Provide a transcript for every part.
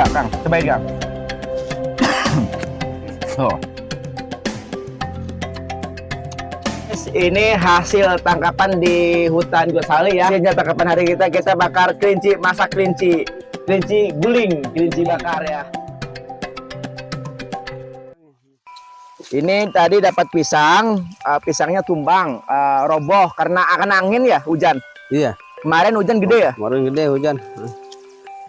Coba Kang, cobain Kang. Oh. Ini hasil tangkapan di hutan Gosali ya. Hasilnya tangkapan hari kita bakar kelinci, masak kelinci guling, kelinci bakar ya. Ini tadi dapat pisang, pisangnya tumbang, roboh karena akan angin ya, hujan. Iya. Kemarin hujan gede ya? Kemarin gede hujan.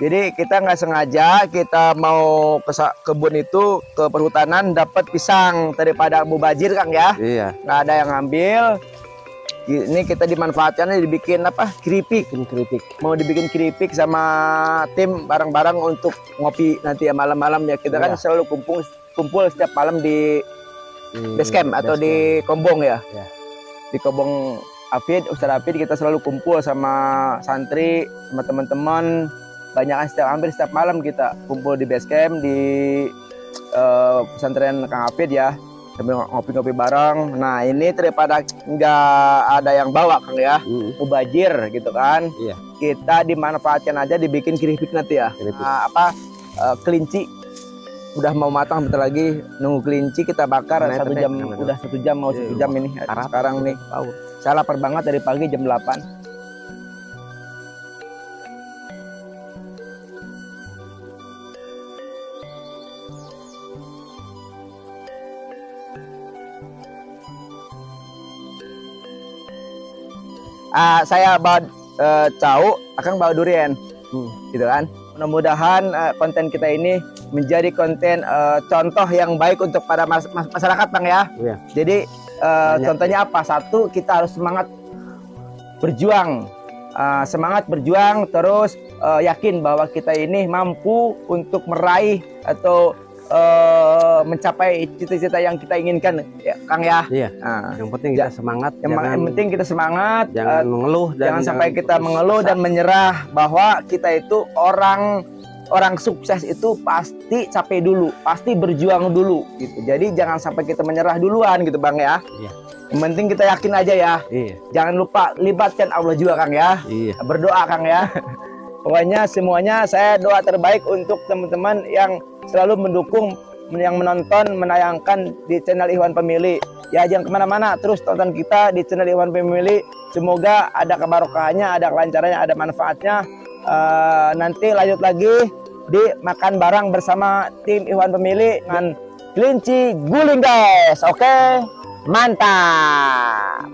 Jadi kita nggak sengaja, kita mau ke kebun itu, ke perhutanan, dapat pisang daripada mubazir Kang ya. Iya. Nggak ada yang ngambil. Ini kita dimanfaatkannya dibikin apa? Keripik. Keripik. Mau dibikin keripik sama tim bareng-bareng untuk ngopi nanti ya malam-malam ya. Kita kan selalu kumpul setiap malam di base camp atau di Kombong ya. Iya. Di Kombong Hafid, Ustadz Hafid kita selalu kumpul sama santri, sama teman-teman. Banyak hampir setiap malam kita kumpul di base camp di pesantren Kang Hafid ya, sambil ngopi-ngopi bareng. Nah ini daripada nggak ada yang bawa Kang ya, mubazir gitu kan. Iya. Kita dimanfaatkan aja dibikin keripik nanti ya. Kelinci udah mau matang, bentar lagi nunggu kelinci kita bakar. 1 jam, udah 1 jam mau 1 jam ini sekarang nih. Saya lapar banget dari pagi jam 8. Saya bawa cau, Akang bawa durian, gitu kan. Mudah-mudahan konten kita ini menjadi konten contoh yang baik untuk para masyarakat Bang ya. Iya. Jadi contohnya apa? Satu, kita harus semangat berjuang, terus yakin bahwa kita ini mampu untuk meraih atau mencapai cita-cita yang kita inginkan ya Kang ya. Iya. Yang penting kita semangat. Yang penting kita semangat. Jangan mengeluh. Jangan sampai kita mengeluh dan menyerah, bahwa kita itu orang sukses itu pasti capek dulu, pasti berjuang dulu gitu. Jadi jangan sampai kita menyerah duluan gitu Bang ya. Iya. Yang penting kita yakin aja ya. Iya. Jangan lupa libatkan Allah juga Kang ya. Iya. Berdoa Kang ya. Pokoknya semuanya saya doa terbaik untuk teman-teman yang selalu mendukung, yang menonton, menayangkan di channel Ikhwan Family. Ya jangan kemana-mana, terus tonton kita di channel Ikhwan Family. Semoga ada kebarokahannya, ada kelancarannya, ada manfaatnya. Nanti lanjut lagi di makan bareng bersama tim Ikhwan Family dengan kelinci guling guys. Oke, mantap.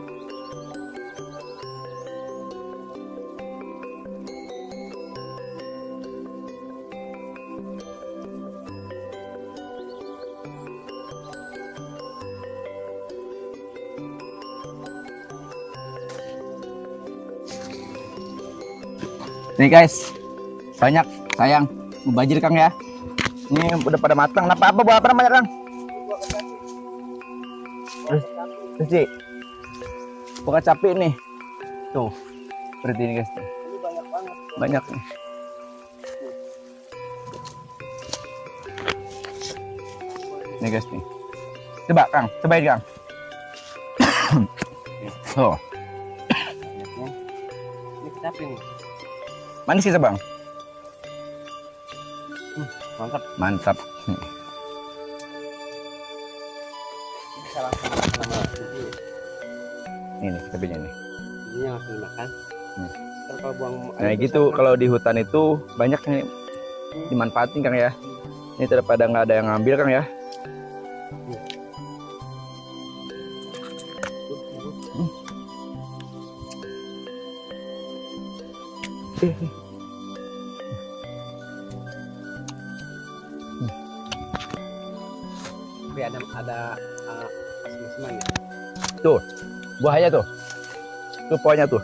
Nih guys, banyak sayang mubazir Kang ya. Ini udah pada matang. Apa buah apa namanya Kang? Terus buka capi nih. Tuh, seperti ini guys. Banyak nih. Nih guys nih. Coba Kang, cobain Kang. Tuh. Ini capi nih. Manis sih Bang. Mantap. Mantap. Bisa langsung sama Ini nih capinya nih. ini yang langsung dimakan. Terus kalau buang Nah gitu, kalau di hutan itu banyak nih dimanfaatin Kang ya. Ini daripada nggak ada yang ngambil Kang ya. Tapi ada asam-asamannya. Tuh, buahnya tuh. Tuh pohonnya tuh.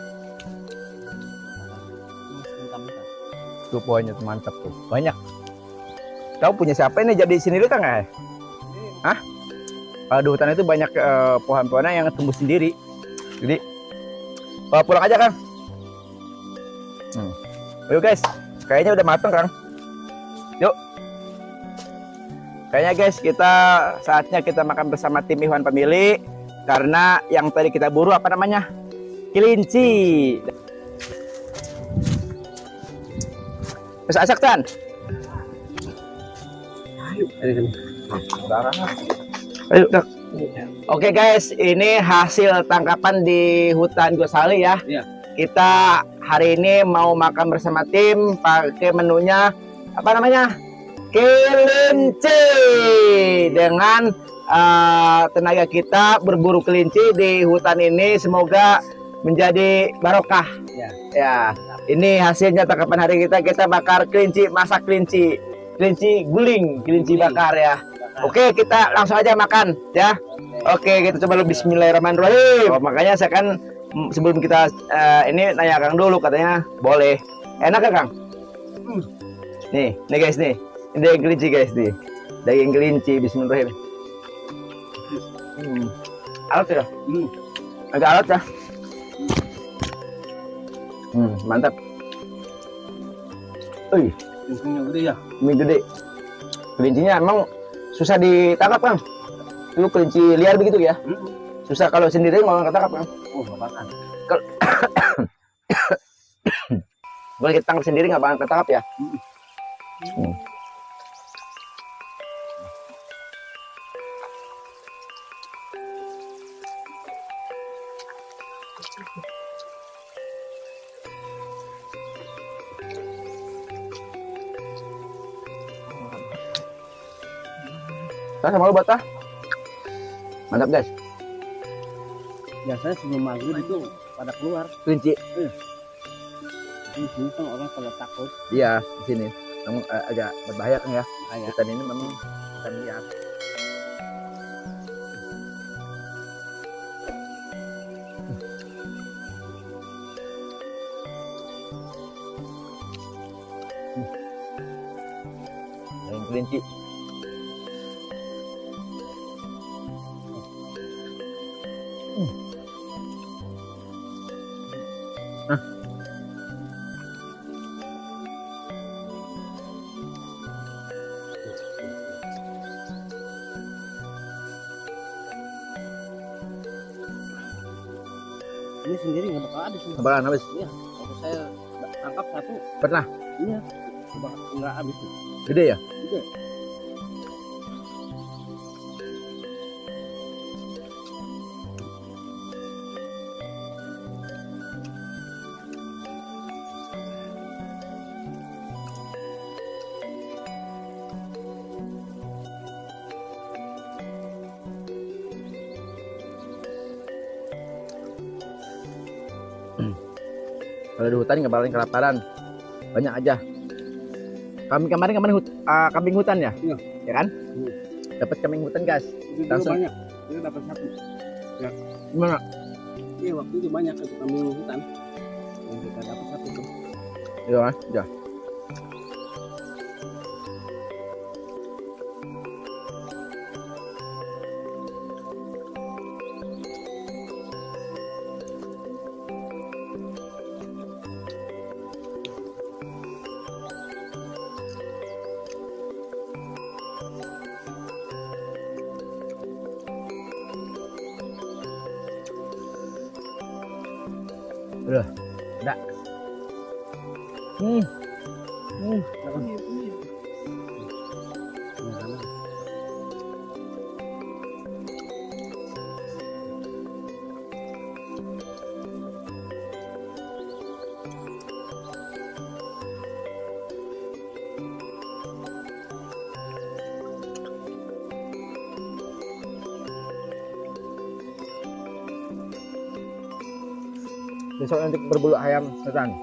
Tuh pohonnya tuh mantap tuh. Banyak. Kau punya siapa ini jadi sini Kang ya? Hah? Kalau di hutan itu banyak pohon-pohonnya yang tumbuh sendiri. Jadi pulang aja Kang. Ayo guys, kayaknya udah mateng Kang. Yuk. Kayaknya guys, saatnya kita makan bersama tim Ikhwan Family. Karena yang tadi kita buru apa namanya? Kelinci. Terus asak Tan. Ayo, Dak. Oke guys, ini hasil tangkapan di hutan Gosali ya. Iya. Kita hari ini mau makan bersama tim pakai menunya apa namanya? Kelinci dengan tenaga kita berburu kelinci di hutan ini, semoga menjadi barokah. Ya. Ya, ini hasilnya tangkapan hari kita. Kita bakar kelinci, masak kelinci, kelinci guling, kelinci bakar ya. Oke, kita langsung aja makan ya. Oke, kita coba dulu. Bismillahirrahmanirrahim. Oh, makanya saya kan sebelum kita ini nanya Kang dulu, katanya boleh. Enak kan Kang? Nih guys nih. Ini daging kelinci guys nih. Daging kelinci. Bismillahirrahmanirrahim. Alat ya? Agak alat ya. Mantap. Wih, Kelinci gede ya. ini gede. Kelincinya emang susah ditangkap Kang. Itu kelinci liar begitu ya. Susah kalau sendiri nggak ketangkap Kang. Oh, makan. Kalau kita tangkap sendiri nggak bakal ketangkap ya. Saya sama lu Bata. Mantap guys. Biasanya sebelum maghrib itu pada keluar. Kelinci. Di sini kan orang pada takut. Iya, di sini. Namun agak berbahaya kan ya. Kayak Hutan ini memang hutan liar. Yang kelinci. ini sendiri nggak bakal habis. Kebaran habis. Iya, waktu saya tangkap satu, Pernah? iya, nggak habis. Gede ya? Gede. Kalau di hutan nggak bakalan kelaparan. Banyak aja. Kami kemarin kambing hutan ya? Iya. Ya kan? Dapat kambing hutan guys. Itu juga Langsung. banyak. Itu dapat satu. Gimana? Iya, waktu itu banyak itu kambing hutan. Yang kita dapat satu tuh. Iya, Mas. Ya. Udah. Udah. Besok nanti berbulu ayam setan.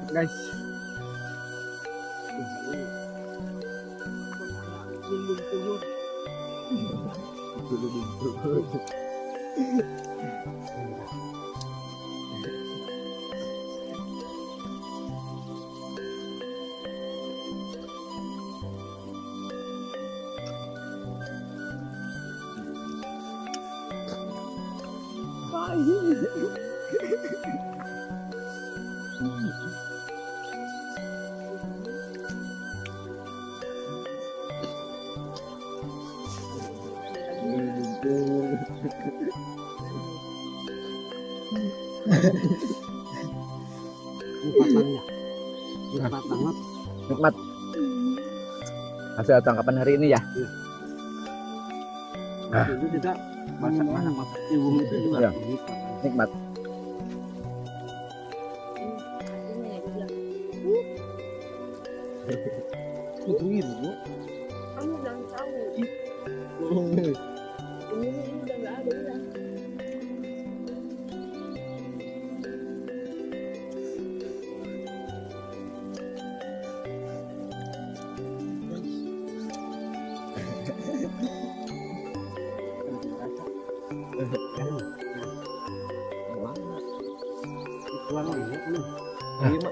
Guys, Matangnya. Nikmat banget. Nikmat. Hasil tangkapan hari ini ya. Itu juga masak ibu itu juga. Ya. Nikmat. Itu ibu. Kamu jangan tahu. Ini udah nggak ada udah.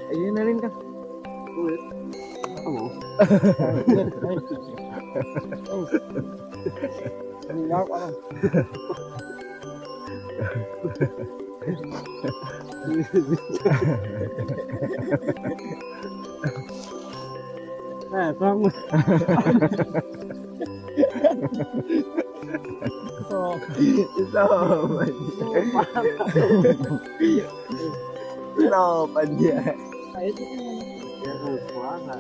Iya nalin kan. Kulit. Apa mau? Enggak orang. Kamu. Kenapa dia? Ya puasa.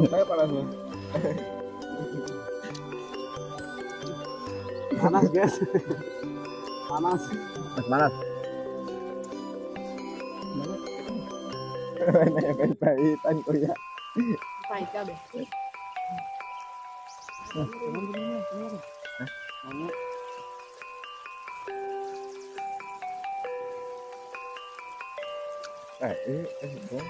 Saya panas loh. Panas guys. Panas. Panas. Pahit-pahitan ko ya. Pahit ka be. Buang.